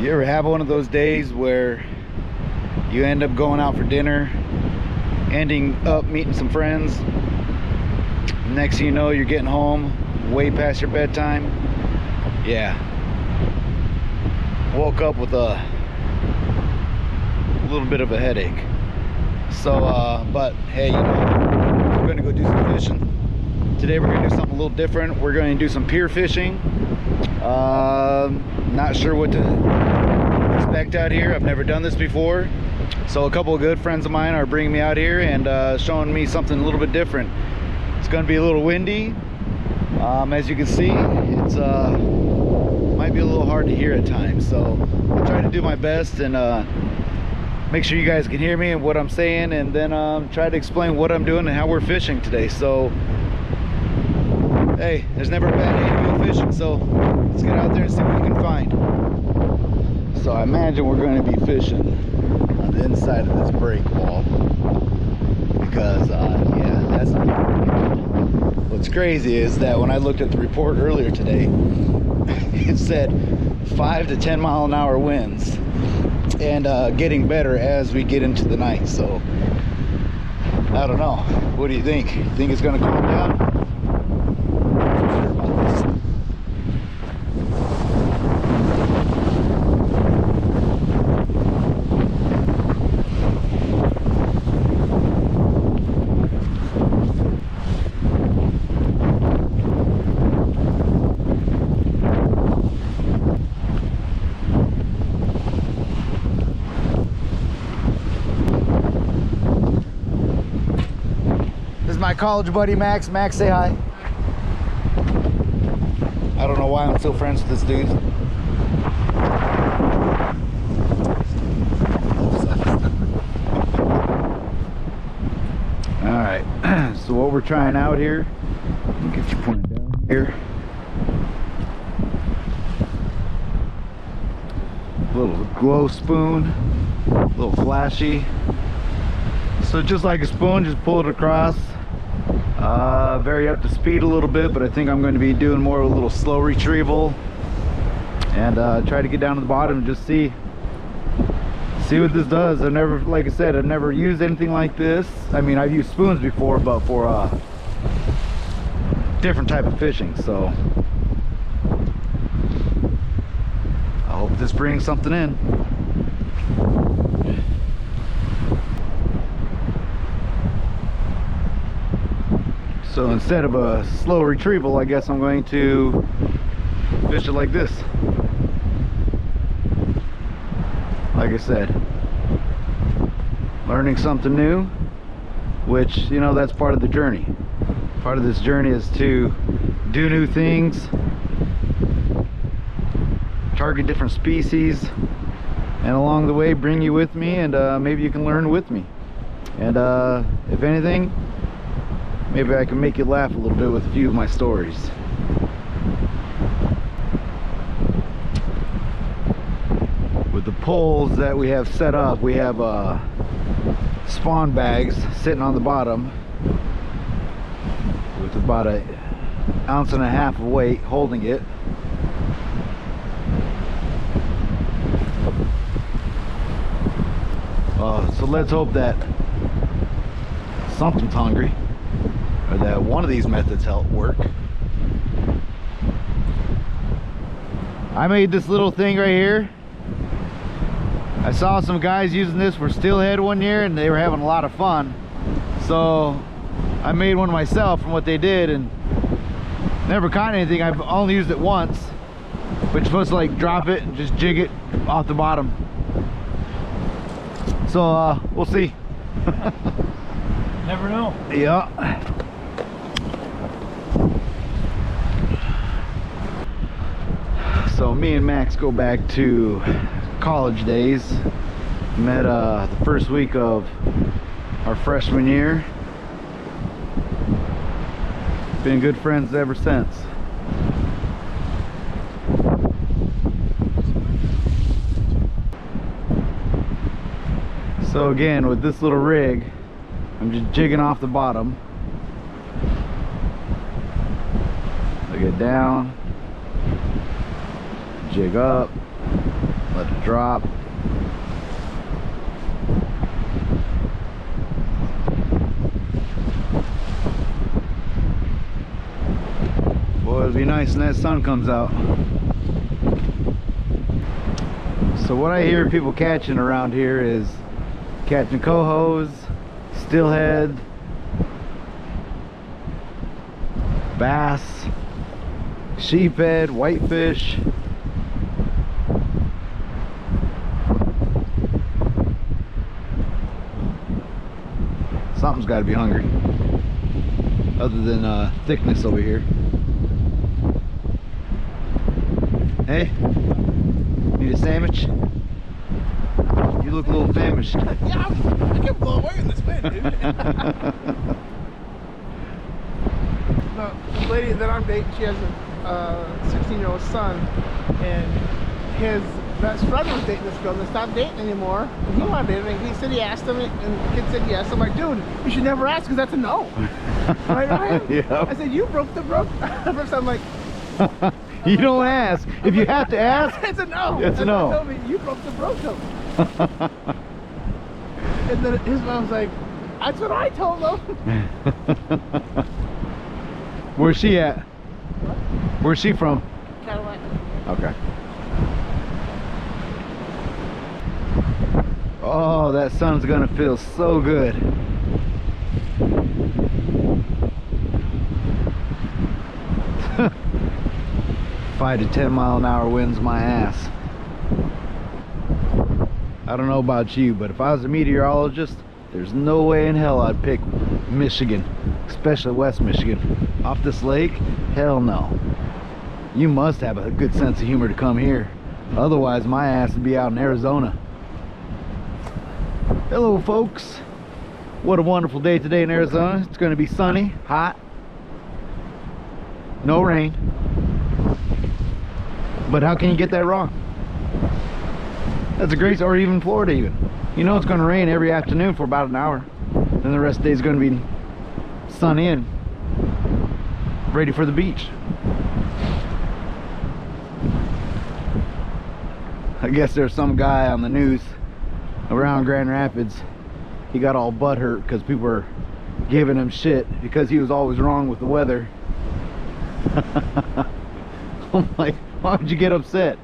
You ever have one of those days where you end up going out for dinner, ending up meeting some friends, next thing you know you're getting home way past your bedtime? Yeah. Woke up with a little bit of a headache. So but hey, you know, we're gonna go do some fishing. Today we're gonna do something a little different. We're going to do some pier fishing. Not sure what to expect out here. I've never done this before. So a couple of good friends of mine are bringing me out here and showing me something a little bit different. It's going to be a little windy. As you can see, it's might be a little hard to hear at times. So I'll try to do my best and make sure you guys can hear me and what I'm saying, and then try to explain what I'm doing and how we're fishing today. So hey, there's never a bad day to go fishing, so let's get out there and see what we can find. So I imagine we're going to be fishing on the inside of this break wall because yeah, that's not good. What's crazy is that when I looked at the report earlier today, it said 5 to 10 mile an hour winds and getting better as we get into the night. So I don't know, what do you think? You think it's going to calm down? My college buddy Max. Max, say hi. I don't know why I'm still friends with this dude. All right, so what we're trying out here, get your point down here. Little glow spoon, a little flashy. So just like a spoon, just pull it across. Very up to speed a little bit, but I think I'm going to be doing more of a little slow retrieval and try to get down to the bottom and just see what this does. I've never, like I said, I've never used anything like this. I mean, I've used spoons before, but for different type of fishing. So I hope this brings something in. So instead of a slow retrieval, I guess I'm going to fish it like this. Like I said, learning something new, which, you know, that's part of the journey. Part of this journey is to do new things, target different species, and along the way bring you with me, and maybe you can learn with me. And if anything, maybe I can make you laugh a little bit with a few of my stories. With the poles that we have set up, we have spawn bags sitting on the bottom with about an 1.5 ounces of weight holding it. So let's hope that something's hungry, or that one of these methods help work. I made this little thing right here. I saw some guys using this for steelhead one year and they were having a lot of fun. So I made one myself from what they did and never caught anything. I've only used it once, but you're supposed to like drop it and just jig it off the bottom. So we'll see. Never know. Yeah. So me and Max go back to college days. Met the first week of our freshman year. Been good friends ever since. So again, with this little rig, I'm just jigging off the bottom. I get down, jig up, Let it drop. Boy, it'll be nice when that sun comes out. So what I hear people catching around here is catching cohos, steelhead, bass, sheephead, whitefish. Something's got to be hungry, other than thickness over here. Hey, need a sandwich? You look a little famished. Yeah, I can blow away in this wind, dude. The lady that I'm dating, she has a 16-year-old son, and his best friend was dating this girl, and they stopped dating anymore. And he wanted to date her, and he said he asked him, and the kid said yes. I'm like, dude, you should never ask, because that's a no. Right, Ryan? Yeah. I said, you broke the rope. First I'm like, you don't ask. If you have to ask, it's a no. It's a no. Told me, you broke the rope. And then his mom's like, that's what I told him. Where's she at? What? Where's she from? Cadillac. Okay. Oh, that sun's gonna feel so good. 5 to 10 mile an hour winds my ass. I don't know about you, but if I was a meteorologist, there's no way in hell I'd pick Michigan, especially West Michigan. Off this lake, hell no. You must have a good sense of humor to come here. Otherwise, my ass would be out in Arizona. Hello, folks. What a wonderful day today in Arizona. It's going to be sunny, hot, no rain. But how can you get that wrong? That's a great, or even Florida even. You know it's going to rain every afternoon for about an hour. Then the rest of the day is going to be sunny and ready for the beach. I guess there's some guy on the news around Grand Rapids. He got all butthurt because people were giving him shit because he was always wrong with the weather. I'm like, why would you get upset?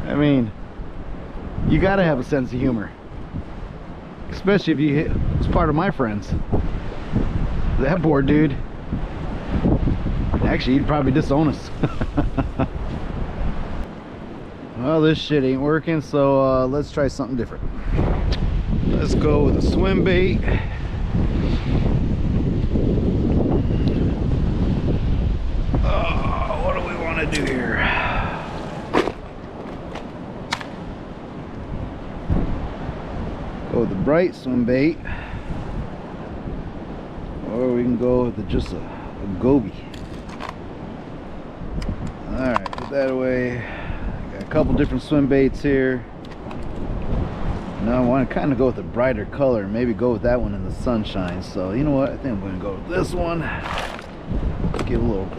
I mean, you gotta have a sense of humor, especially if you was part of my friends. That poor dude, actually he'd probably disown us. Well, this shit ain't working, so let's try something different. Let's go with a swim bait. Oh, what do we want to do here? Go with the bright swim bait, or we can go with just a goby. Alright, put that away. Got a couple different swim baits here. Now I want to kind of go with a brighter color, maybe go with that one in the sunshine. So you know what, I think I'm going to go with this one. Get a little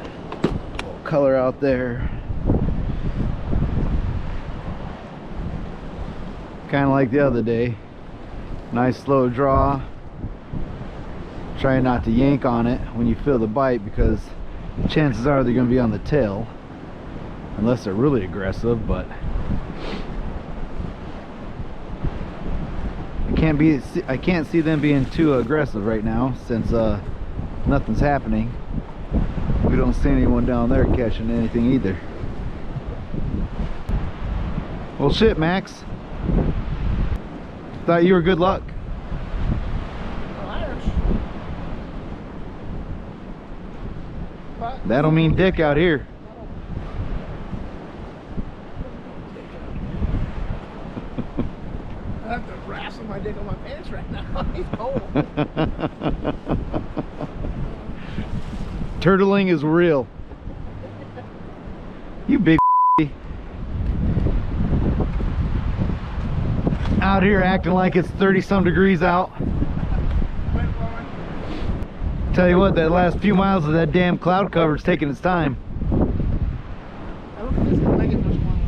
color out there. Kind of like the other day. Nice slow draw. Try not to yank on it when you feel the bite, because chances are they're going to be on the tail, unless they're really aggressive. But I can't see them being too aggressive right now, since nothing's happening. We don't see anyone down there catching anything either. Well, shit, Max. Thought you were good luck. That don't mean dick out here. I have to wrestle my dick on my pants right now. He's cold. Turtling is real. You big out here acting like it's 30-some degrees out. Tell you what, that last few miles of that damn cloud cover's taking its time. I don't think it's gonna make it much warmer.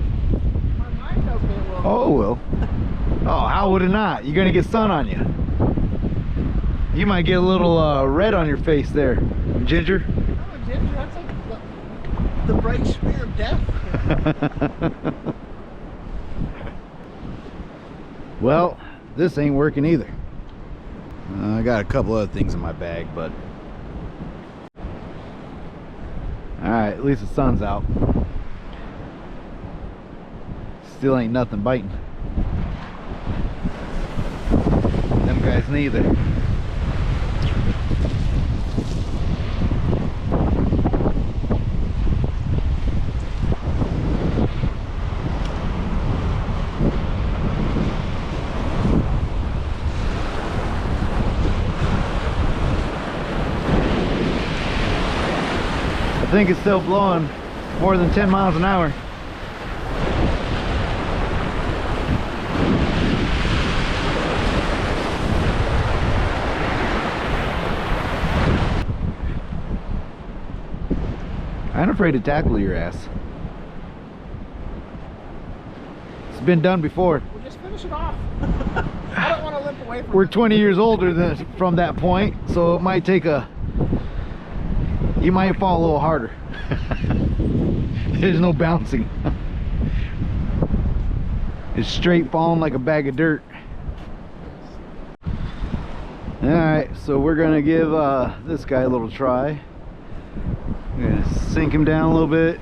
How would it not? You're gonna get sun on you. You might get a little red on your face there, Ginger. Oh, Ginger, that's like the bright spear of death. Well, this ain't working either. I got a couple other things in my bag, but all right, at least the sun's out. Still ain't nothing biting. Them guys neither. I think it's still blowing more than 10 miles an hour. I'm afraid to tackle your ass. It's been done before. We'll just finish it off. I don't want to limp away from We're it. 20 years older than from that point, so it might take a... You might fall a little harder. There's no bouncing. It's straight falling like a bag of dirt. Alright, so we're gonna give this guy a little try. We're gonna sink him down a little bit,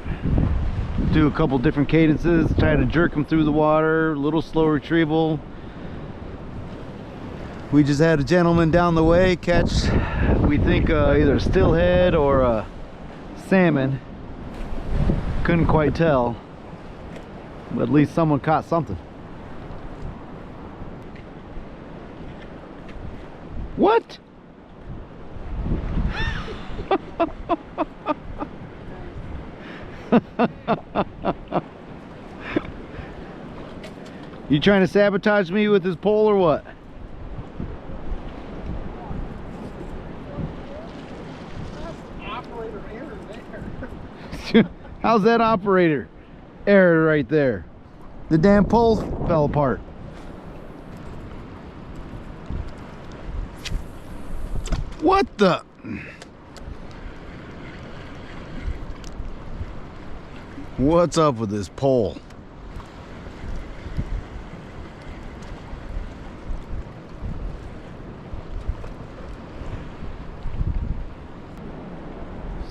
do a couple different cadences, try to jerk him through the water, a little slow retrieval. We just had a gentleman down the way catch, we think either a stillhead or a salmon. Couldn't quite tell, but at least someone caught something. What? You trying to sabotage me with this pole or what? Operator error there. How's that operator error right there? The damn pole fell apart. What the? What's up with this pole?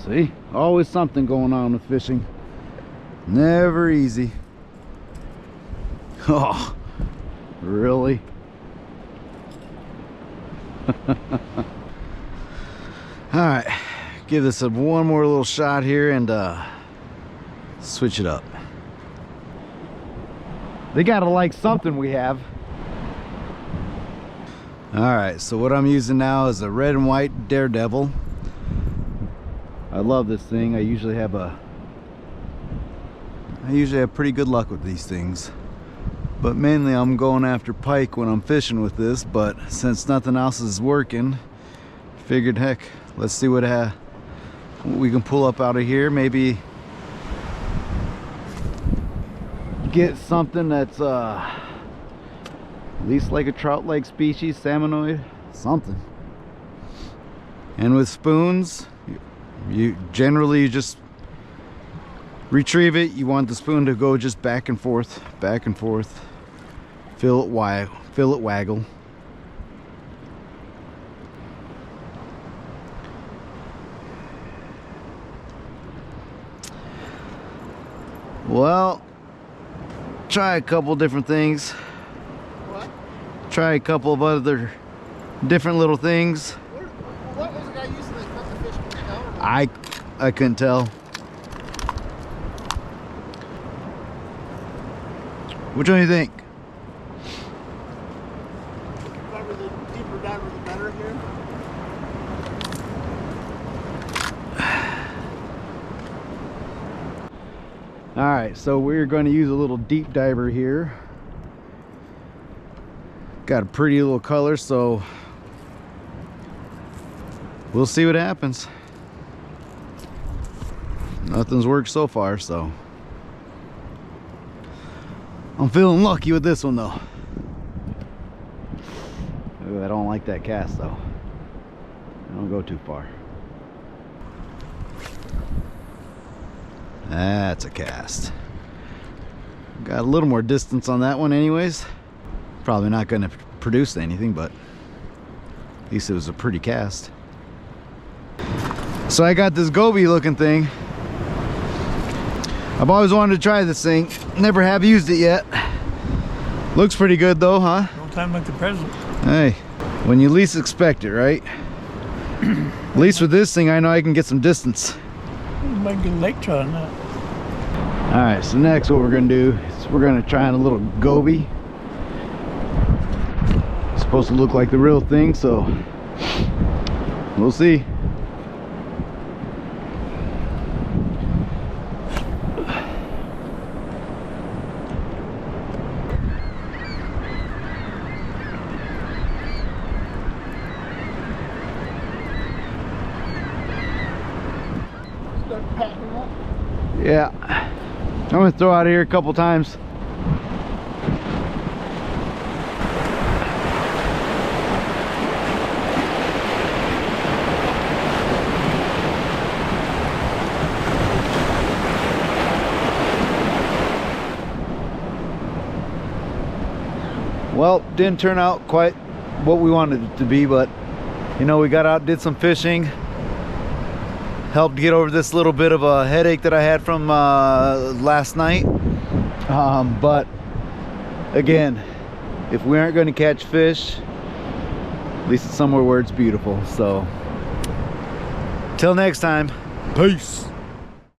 See, always something going on with fishing. Never easy. Oh, really? All right, give this one more little shot here and switch it up. They gotta like something we have. All right, so what I'm using now is a red and white Daredevil. I love this thing. I usually have pretty good luck with these things, but mainly I'm going after pike when I'm fishing with this. But since nothing else is working, figured, heck, let's see what we can pull up out of here. Maybe get something that's at least like a trout-like species, salmonoid, something. And with spoons, you generally just retrieve it. You want the spoon to go just back and forth, feel it waggle. Well, try a couple different things. What? Try a couple of other different little things. What was the guy using that cut the fish with the counter? I couldn't tell. Which one do you think? Probably the deeper diver, the better here. All right, so we're going to use a little deep diver here. Got a pretty little color, so we'll see what happens. Nothing's worked so far, so I'm feeling lucky with this one though. Ooh, I don't like that cast though. I don't go too far. That's a cast. Got a little more distance on that one anyways. Probably not going to produce anything, but at least it was a pretty cast. So I got this goby looking thing. I've always wanted to try this thing. Never have used it yet. Looks pretty good though, huh? No time like the present. Hey, when you least expect it, right? At least with this thing, I know I can get some distance. You might get a lake trout on that. All right, so next what we're gonna do is we're gonna try on a little goby. It's supposed to look like the real thing, so we'll see. Start packing up. Yeah, I'm gonna throw out of here a couple times. Well, didn't turn out quite what we wanted it to be, but you know, we got out, did some fishing, helped get over this little bit of a headache that I had from last night. But again, if we aren't going to catch fish, at least it's somewhere where it's beautiful. So till next time, peace.